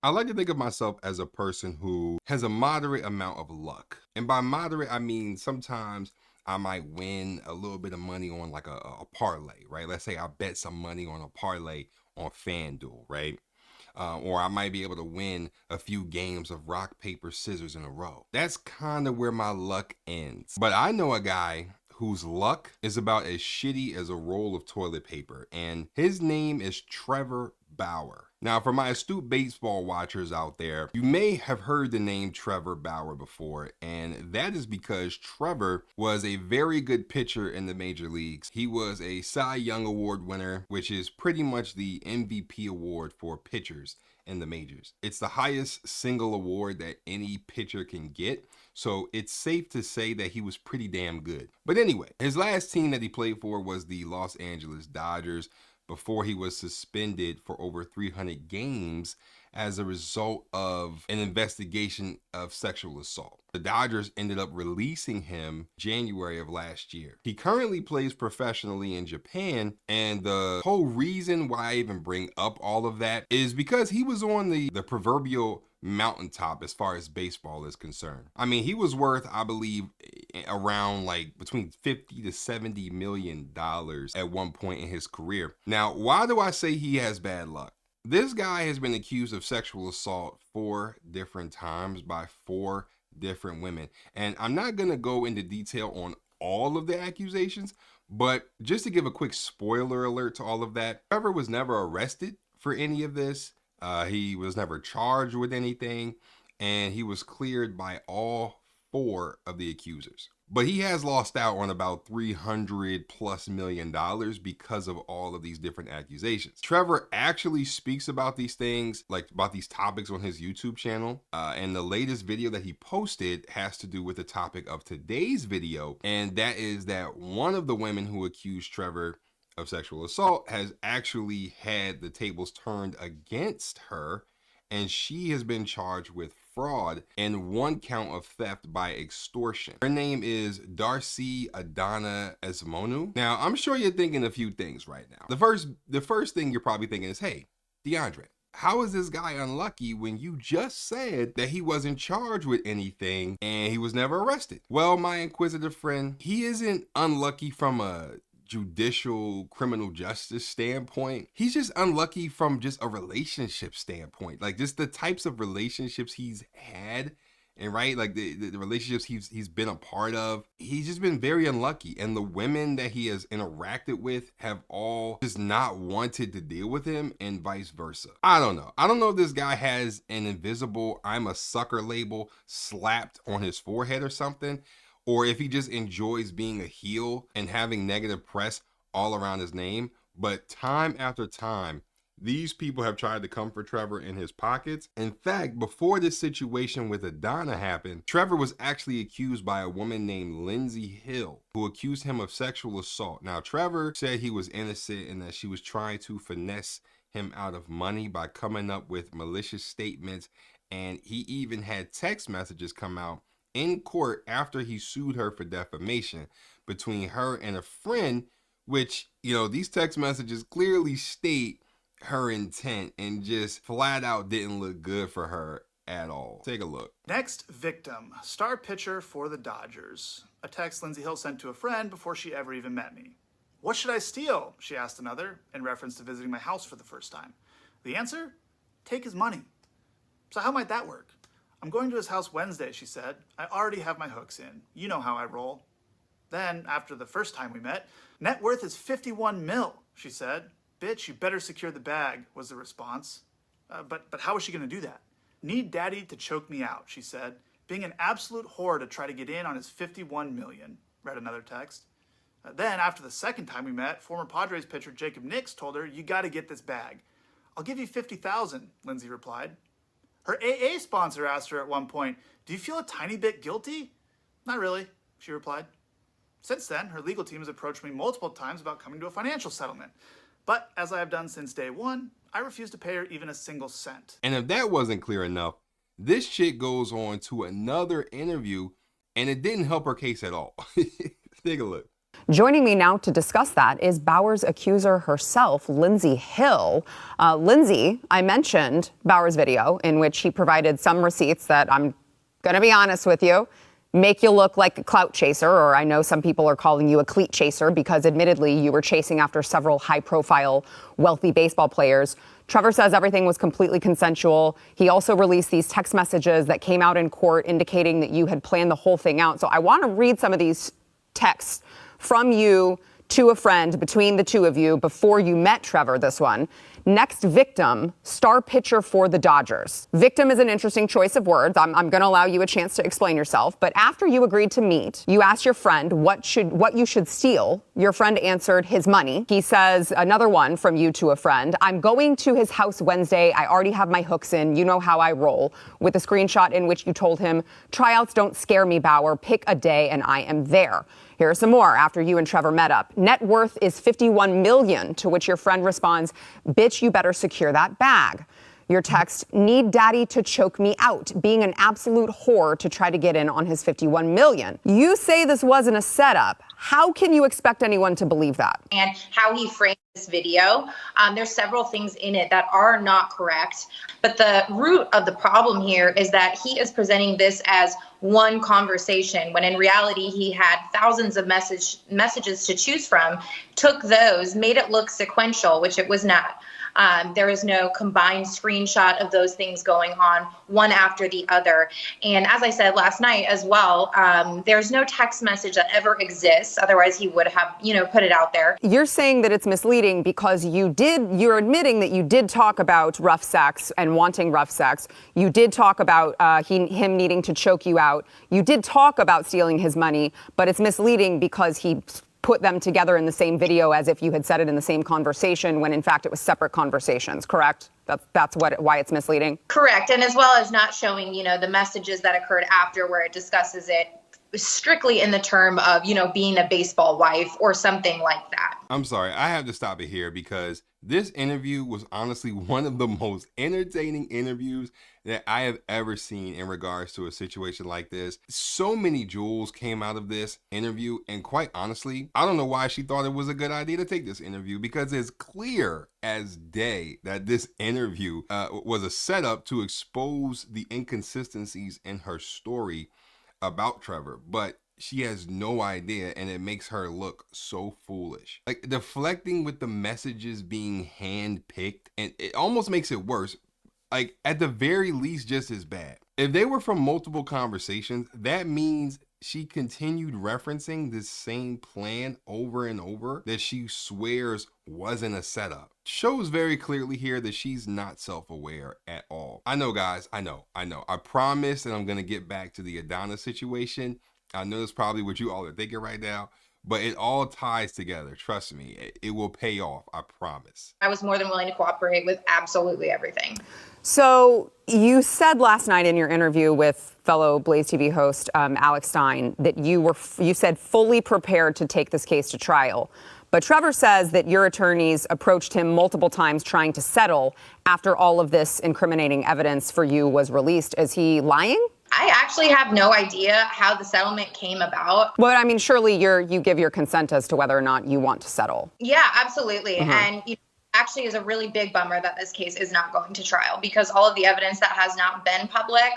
I like to think of myself as a person who has a moderate amount of luck. And by moderate, I mean sometimes I might win a little bit of money on like a parlay, right? Let's say I bet some money on a parlay on FanDuel, right? Or I might be able to win a few games of rock, paper, scissors in a row. That's kind of where my luck ends. But I know a guy whose luck is about as shitty as a roll of toilet paper, and his name is Trevor Bauer. Now, for my astute baseball watchers out there, you may have heard the name Trevor Bauer before, and that is because Trevor was a very good pitcher in the major leagues. He was a Cy Young Award winner, which is pretty much the MVP award for pitchers in the majors. It's the highest single award that any pitcher can get, so it's safe to say that he was pretty damn good. But anyway, his last team that he played for was the Los Angeles Dodgers, before he was suspended for over 300 games as a result of an investigation of sexual assault. The Dodgers ended up releasing him January of last year. He currently plays professionally in Japan, and the whole reason why I even bring up all of that is because he was on the proverbial mountaintop as far as baseball is concerned. I mean, he was worth, I believe, around like between 50 to 70 million dollars at one point in his career. Now, why do I say he has bad luck? This guy has been accused of sexual assault 4 different times by 4 different women. And I'm not going to go into detail on all of the accusations, but just to give a quick spoiler alert to all of that, Trevor was never arrested for any of this. He was never charged with anything, and he was cleared by all 4 of the accusers. But he has lost out on about $300+ million because of all of these different accusations. Trevor actually speaks about these things, like about these topics, on his YouTube channel. And the latest video that he posted has to do with the topic of today's video. And that is that one of the women who accused Trevor of sexual assault has actually had the tables turned against her, and she has been charged with fraud and 1 count of theft by extortion. Her name is Darcy Adonna Esemonu. Now, I'm sure you're thinking a few things right now. The first thing you're probably thinking is, hey, DeOndre, how is this guy unlucky when you just said that he wasn't charged with anything and he was never arrested? Well, my inquisitive friend, he isn't unlucky from a judicial criminal justice standpoint. He's just unlucky from just a relationship standpoint, like just the types of relationships he's had, and right, like the relationships he's been a part of. He's just been very unlucky, and the women that he has interacted with have all just not wanted to deal with him, and vice versa. I don't know if this guy has an invisible "I'm a sucker" label slapped on his forehead or something, or if he just enjoys being a heel and having negative press all around his name. But time after time, these people have tried to come for Trevor in his pockets. In fact, before this situation with Adanna happened, Trevor was actually accused by a woman named Lindsay Hill, who accused him of sexual assault. Now, Trevor said he was innocent and that she was trying to finesse him out of money by coming up with malicious statements, and he even had text messages come out in court after he sued her for defamation between her and a friend, which, you know, these text messages clearly state her intent and just flat out didn't look good for her at all. Take a look. Next victim, star pitcher for the Dodgers. A text Lindsay Hill sent to a friend before she ever even met me. "What should I steal?" she asked another, in reference to visiting my house for the first time. The answer? Take his money. So how might that work? "I'm going to his house Wednesday," she said. "I already have my hooks in. You know how I roll." Then, after the first time we met, "Net worth is 51 mil, she said. "Bitch, you better secure the bag," was the response. But how is she going to do that? "Need daddy to choke me out," she said. "Being an absolute whore to try to get in on his 51 million, read another text. Then, after the second time we met, former Padres pitcher Jacob Nix told her, "You got to get this bag." "I'll give you 50,000, Lindsay replied. Her AA sponsor asked her at one point, "Do you feel a tiny bit guilty?" "Not really," she replied. Since then, her legal team has approached me multiple times about coming to a financial settlement. But as I have done since day one, I refuse to pay her even a single cent. And if that wasn't clear enough, this chick goes on to another interview, and it didn't help her case at all. Take a look. Joining me now to discuss that is Bauer's accuser herself, Lindsay Hill. Lindsay, I mentioned Bauer's video in which he provided some receipts that, I'm going to be honest with you, make you look like a clout chaser, or I know some people are calling you a cleat chaser because admittedly you were chasing after several high-profile, wealthy baseball players. Trevor says everything was completely consensual. He also released these text messages that came out in court indicating that you had planned the whole thing out. So I want to read some of these texts from you to a friend between the two of you before you met Trevor, this one. Next victim, star pitcher for the Dodgers. Victim is an interesting choice of words. I'm going to allow you a chance to explain yourself. But after you agreed to meet, you asked your friend what you should steal. Your friend answered his money. He says, another one from you to a friend, I'm going to his house Wednesday. I already have my hooks in. You know how I roll. With a screenshot in which you told him, tryouts don't scare me, Bauer. Pick a day and I am there. Here are some more after you and Trevor met up. Net worth is $51 million, to which your friend responds, bitch, you better secure that bag. Your text, need daddy to choke me out, being an absolute whore to try to get in on his $51 million. You say this wasn't a setup. How can you expect anyone to believe that? And how he framed this video, there's several things in it that are not correct. But the root of the problem here is that he is presenting this as one conversation, when in reality he had thousands of messages to choose from, took those, made it look sequential, which it was not. There is no combined screenshot of those things going on one after the other. And as I said last night as well, there's no text message that ever exists. Otherwise, he would have, put it out there. You're saying that it's misleading because you're admitting that you did talk about rough sex and wanting rough sex. You did talk about him needing to choke you out. You did talk about stealing his money, but it's misleading because he put them together in the same video as if you had said it in the same conversation when in fact it was separate conversations, correct? That's why it's misleading? Correct, and as well as not showing, the messages that occurred after where it discusses it strictly in the term of, being a baseball wife or something like that. I'm sorry, I have to stop it here because this interview was honestly one of the most entertaining interviews that I have ever seen in regards to a situation like this. So many jewels came out of this interview, and quite honestly, I don't know why she thought it was a good idea to take this interview, because it's clear as day that this interview was a setup to expose the inconsistencies in her story about Trevor, but she has no idea, and it makes her look so foolish. Like, deflecting with the messages being hand-picked, and it almost makes it worse. Like, at the very least, just as bad. If they were from multiple conversations, that means she continued referencing this same plan over and over that she swears wasn't a setup. Shows very clearly here that she's not self-aware at all. I know, guys, I know. I promise that I'm going to get back to the Adanna situation. I know that's probably what you all are thinking right now, but it all ties together. Trust me, it will pay off. I promise. I was more than willing to cooperate with absolutely everything. So you said last night in your interview with fellow Blaze TV host Alex Stein that you said fully prepared to take this case to trial. But Trevor says that your attorneys approached him multiple times trying to settle after all of this incriminating evidence for you was released. Is he lying? I actually have no idea how the settlement came about. Well, I mean, surely you give your consent as to whether or not you want to settle. Yeah, absolutely. And actually is a really big bummer that this case is not going to trial, because all of the evidence that has not been public,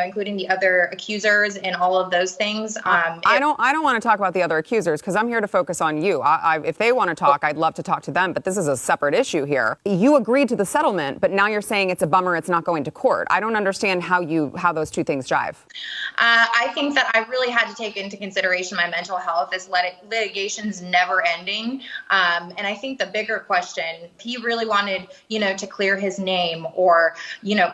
including the other accusers and all of those things. I don't want to talk about the other accusers because I'm here to focus on you. If they want to talk, I'd love to talk to them, but this is a separate issue here. You agreed to the settlement, but now you're saying it's a bummer it's not going to court. I don't understand how those two things jive. I think that I really had to take into consideration my mental health. This litigation's never ending. And I think the bigger question, he really wanted, to clear his name or,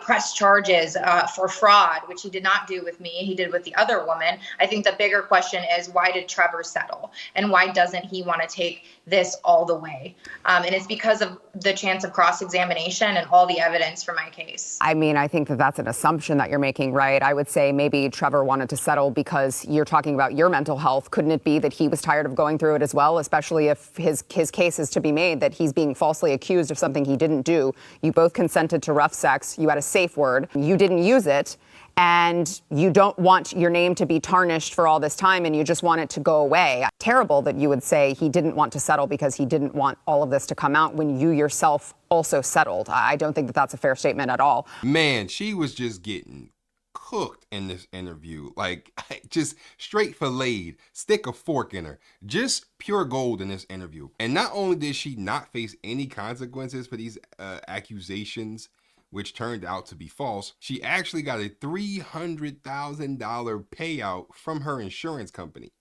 press charges for fraud, which he did not do with me. He did with the other woman. I think the bigger question is, why did Trevor settle? And why doesn't he want to take this all the way? And it's because of the chance of cross-examination and all the evidence for my case. I mean, I think that that's an assumption that you're making, right? I would say maybe Trevor wanted to settle because you're talking about your mental health. Couldn't it be that he was tired of going through it as well, especially if his case is to be made that he's being falsely accused of something he didn't do? You both consented to rough sex. You had a safe word. You didn't use it. and you don't want your name to be tarnished for all this time and you just want it to go away. Terrible that you would say he didn't want to settle because he didn't want all of this to come out when you yourself also settled. I don't think that that's a fair statement at all. Man, she was just getting cooked in this interview, like just straight filleted, stick a fork in her, just pure gold in this interview. And not only did she not face any consequences for these accusations, which turned out to be false, she actually got a $300,000 payout from her insurance company.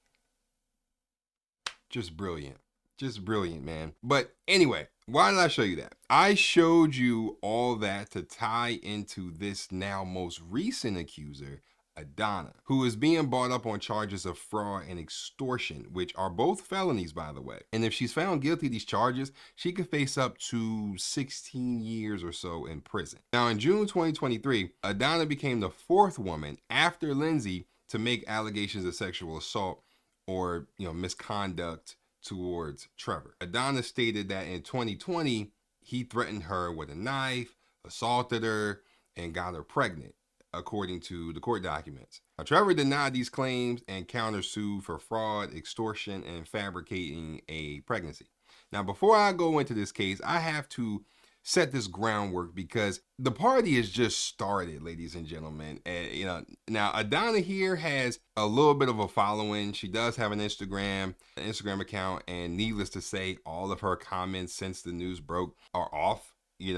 Just brilliant. Just brilliant, man. But anyway, why did I show you that? I showed you all that to tie into this now most recent accuser, Adanna, who is being brought up on charges of fraud and extortion, which are both felonies, by the way. And if she's found guilty of these charges, she could face up to 16 years or so in prison. Now, in June 2023, Adanna became the fourth woman after Lindsay to make allegations of sexual assault or, misconduct towards Trevor. Adanna stated that in 2020, he threatened her with a knife, assaulted her, and got her pregnant, according to the court documents. Now, Trevor denied these claims and countersued for fraud, extortion, and fabricating a pregnancy. Now, before I go into this case, I have to set this groundwork because the party has just started, ladies and gentlemen. Now Adanna here has a little bit of a following. She does have an Instagram account, and needless to say, all of her comments since the news broke are off. She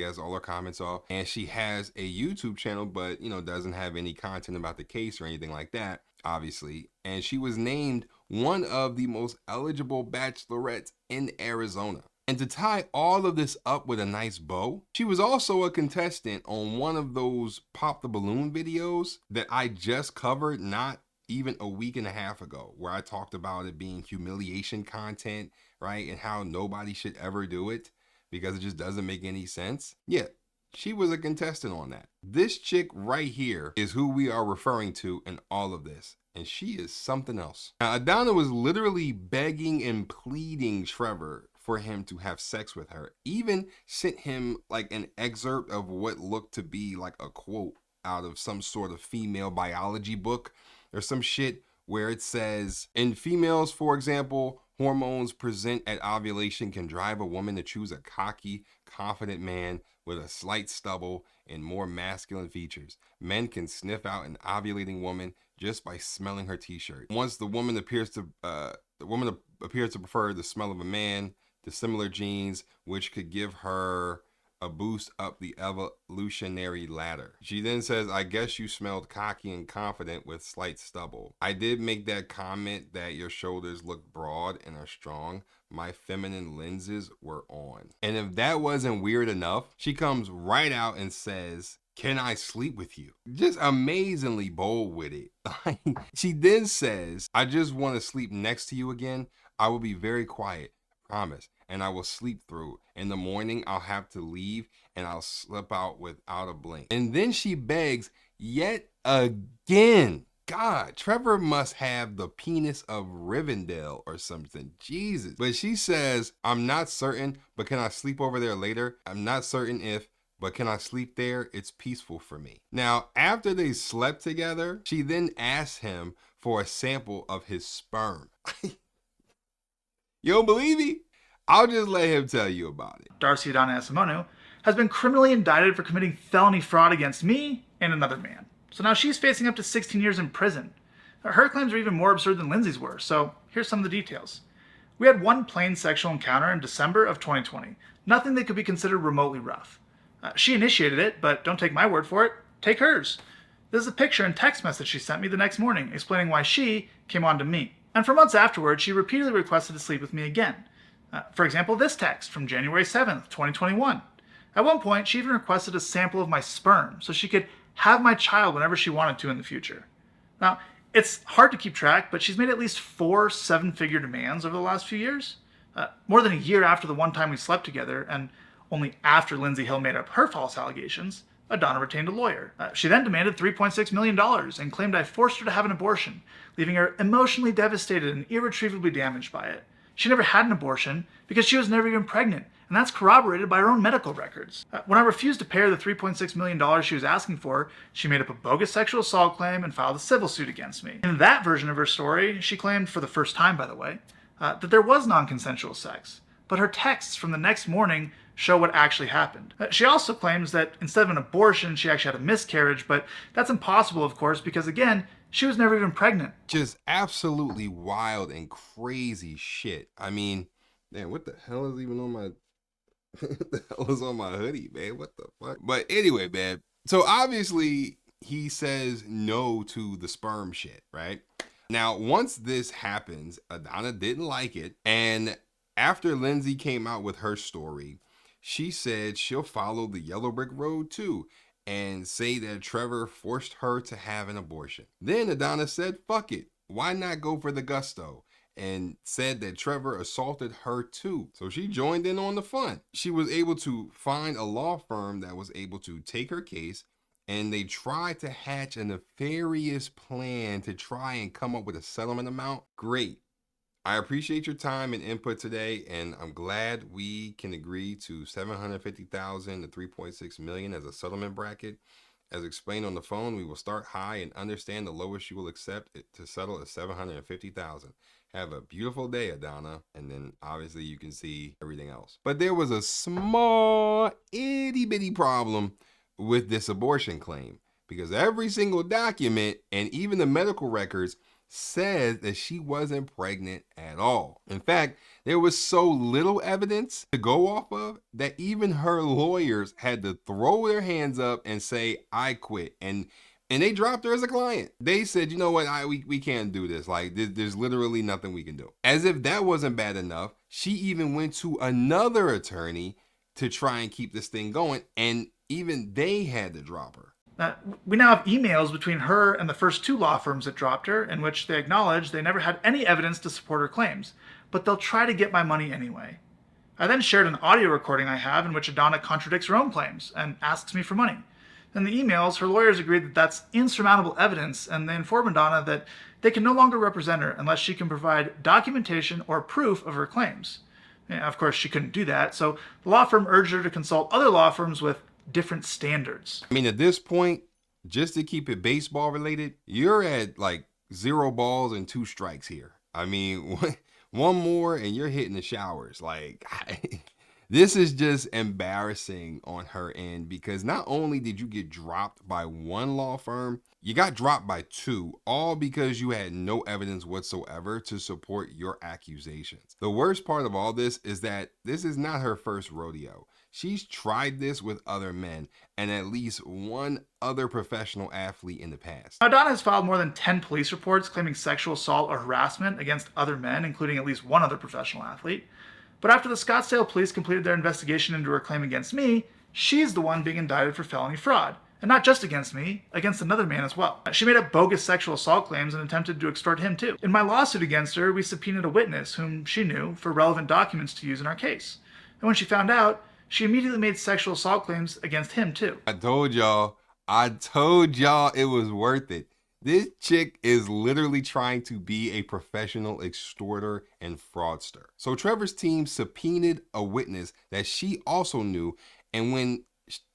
has all her comments off, and she has a YouTube channel, but doesn't have any content about the case or anything like that, obviously. And she was named one of the most eligible bachelorettes in Arizona. And to tie all of this up with a nice bow, she was also a contestant on one of those Pop the Balloon videos that I just covered not even a week and a half ago, where I talked about it being humiliation content, right? And how nobody should ever do it because it just doesn't make any sense. Yeah, she was a contestant on that. This chick right here is who we are referring to in all of this. And she is something else. Now, Adanna was literally begging and pleading Trevor for him to have sex with her. Even sent him like an excerpt of what looked to be like a quote out of some sort of female biology book or some shit where it says, in females, for example, hormones present at ovulation can drive a woman to choose a cocky, confident man with a slight stubble and more masculine features. Men can sniff out an ovulating woman just by smelling her t-shirt. Once the woman appears to prefer the smell of a man, the similar genes, which could give her a boost up the evolutionary ladder. She then says, I guess you smelled cocky and confident with slight stubble. I did make that comment that your shoulders look broad and are strong. My feminine lenses were on. And if that wasn't weird enough, she comes right out and says, can I sleep with you? Just amazingly bold with it. She then says, I just want to sleep next to you again. I will be very quiet, promise. And I will sleep through. In the morning, I'll have to leave and I'll slip out without a blink. And then she begs yet again. God, Trevor must have the penis of Rivendell or something. Jesus. But she says, I'm not certain, but can I sleep over there later? I'm not certain if, but can I sleep there? It's peaceful for me. Now, after they slept together, she then asked him for a sample of his sperm. You don't believe me? I'll just let him tell you about it. Darcy Adonna Esemonu has been criminally indicted for committing felony fraud against me and another man. So now she's facing up to 16 years in prison. Her claims are even more absurd than Lindsay's were, so here's some of the details. We had one plain sexual encounter in December of 2020. Nothing that could be considered remotely rough. She initiated it, but don't take my word for it. Take hers. This is a picture and text message she sent me the next morning explaining why she came on to me. And for months afterwards, she repeatedly requested to sleep with me again. For example, this text from January 7th, 2021. At one point, she even requested a sample of my sperm so she could have my child whenever she wanted to in the future. Now, it's hard to keep track, but she's made at least 4 7-figure demands over the last few years. More than a year after the one time we slept together, and only after Lindsay Hill made up her false allegations, Adanna retained a lawyer. She then demanded $3.6 million and claimed I forced her to have an abortion, leaving her emotionally devastated and irretrievably damaged by it. she never had an abortion because she was never even pregnant, and that's corroborated by her own medical records. When I refused to pay her the $3.6 million she was asking for, she made up a bogus sexual assault claim and filed a civil suit against me. In that version of her story, she claimed, for the first time by the way, that there was non-consensual sex, but her texts from the next morning show what actually happened. She also claims that instead of an abortion, she actually had a miscarriage, but that's impossible, of course, because again, she was never even pregnant. Just absolutely wild and crazy shit. I mean, man, what the hell is even on my what the hell is on my hoodie, man? What the fuck? But anyway, man, so obviously he says no to the sperm shit, right? Now, once this happens, Adanna didn't like it, and after Lindsay came out with her story, she said she'll follow the yellow brick road too and say that Trevor forced her to have an abortion. Then Adanna said, fuck it, why not go for the gusto? And said that Trevor assaulted her too. So she joined in on the fun. She was able to find a law firm that was able to take her case, and they tried to hatch a nefarious plan to try and come up with a settlement amount. Great. I appreciate your time and input today, and I'm glad we can agree to $750,000 to $3.6 million as a settlement bracket. As explained on the phone, we will start high and understand the lowest you will accept it to settle at $750,000. Have a beautiful day, Adanna. And then obviously you can see everything else. But there was a small itty bitty problem with this abortion claim, because every single document and even the medical records says that she wasn't pregnant at all. In fact, there was so little evidence to go off of that even her lawyers had to throw their hands up and say, I quit. And they dropped her as a client. They said, you know what, we can't do this. Like, there's literally nothing we can do. As if that wasn't bad enough, she even went to another attorney to try and keep this thing going, and even they had to drop her. We now have emails between her and the first two law firms that dropped her, in which they acknowledge they never had any evidence to support her claims, but they'll try to get my money anyway. I then shared an audio recording I have in which Adanna contradicts her own claims and asks me for money. In the emails, her lawyers agreed that that's insurmountable evidence, and they inform Adanna that they can no longer represent her unless she can provide documentation or proof of her claims. Yeah, of course, she couldn't do that, so the law firm urged her to consult other law firms with different standards. I mean, at this point, just to keep it baseball related, you're at like 0 balls and 2 strikes here. I mean, one more and you're hitting the showers. Like, this is just embarrassing on her end, because not only did you get dropped by one law firm, you got dropped by 2, all because you had no evidence whatsoever to support your accusations. The worst part of all this is that this is not her first rodeo. She's tried this with other men and at least one other professional athlete in the past. Adanna has filed more than 10 police reports claiming sexual assault or harassment against other men, including at least one other professional athlete. But after the Scottsdale police completed their investigation into her claim against me, she's the one being indicted for felony fraud. And not just against me, against another man as well. She made up bogus sexual assault claims and attempted to extort him too. In my lawsuit against her, we subpoenaed a witness whom she knew for relevant documents to use in our case. And when she found out, she immediately made sexual assault claims against him too. I told y'all it was worth it. This chick is literally trying to be a professional extorter and fraudster. So Trevor's team subpoenaed a witness that she also knew, and when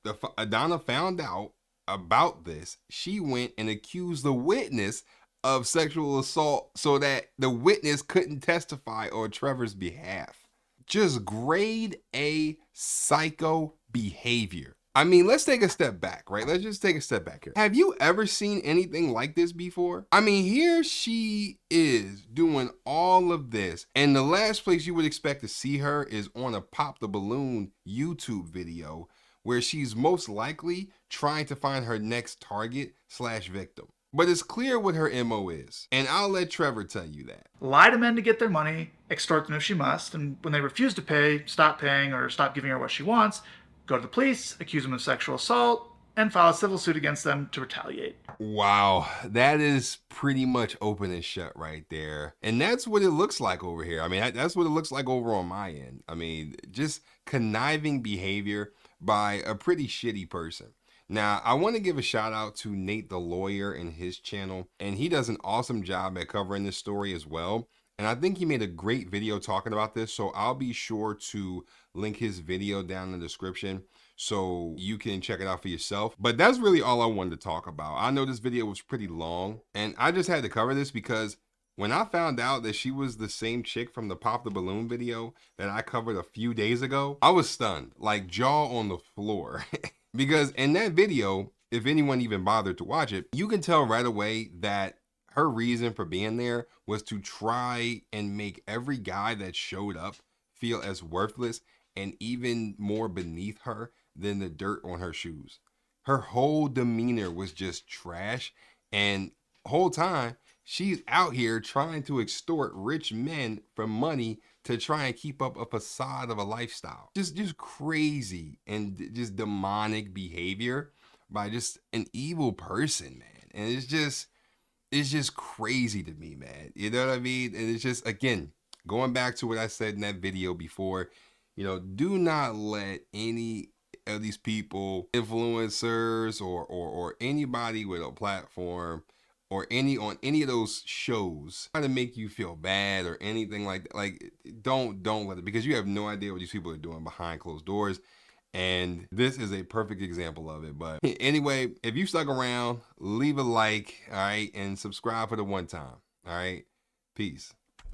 Adanna found out about this, she went and accused the witness of sexual assault so that the witness couldn't testify on Trevor's behalf. Just grade A psycho behavior. I mean, let's take a step back, right? Let's just take a step back here. Have you ever seen anything like this before? I mean, here she is doing all of this, and the last place you would expect to see her is on a Pop the Balloon YouTube video where she's most likely trying to find her next target/victim. But it's clear what her MO is, and I'll let Trevor tell you that. Lie to men to get their money, extort them if she must, and when they refuse to pay, stop paying or stop giving her what she wants, go to the police, accuse them of sexual assault, and file a civil suit against them to retaliate. Wow, that is pretty much open and shut right there. And that's what it looks like over here. I mean, that's what it looks like over on my end. I mean, just conniving behavior by a pretty shitty person. Now, I want to give a shout out to Nate the Lawyer and his channel, and he does an awesome job at covering this story as well. And I think he made a great video talking about this. So I'll be sure to link his video down in the description so you can check it out for yourself. But that's really all I wanted to talk about. I know this video was pretty long, and I just had to cover this because when I found out that she was the same chick from the Pop the Balloon video that I covered a few days ago, I was stunned, like jaw on the floor. Because in that video, if anyone even bothered to watch it, you can tell right away that her reason for being there was to try and make every guy that showed up feel as worthless and even more beneath her than the dirt on her shoes. Her whole demeanor was just trash, and whole time she's out here trying to extort rich men for money to try and keep up a facade of a lifestyle. Just crazy and just demonic behavior by just an evil person, man. And it's just crazy to me, man. You know what I mean? And it's just, again, going back to what I said in that video before, you know, do not let any of these people, influencers or anybody with a platform or on any of those shows try to make you feel bad or anything like that. Like, don't let it, because you have no idea what these people are doing behind closed doors. And this is a perfect example of it. But anyway, if you stuck around, leave a like, all right, and subscribe for the one time. All right, peace.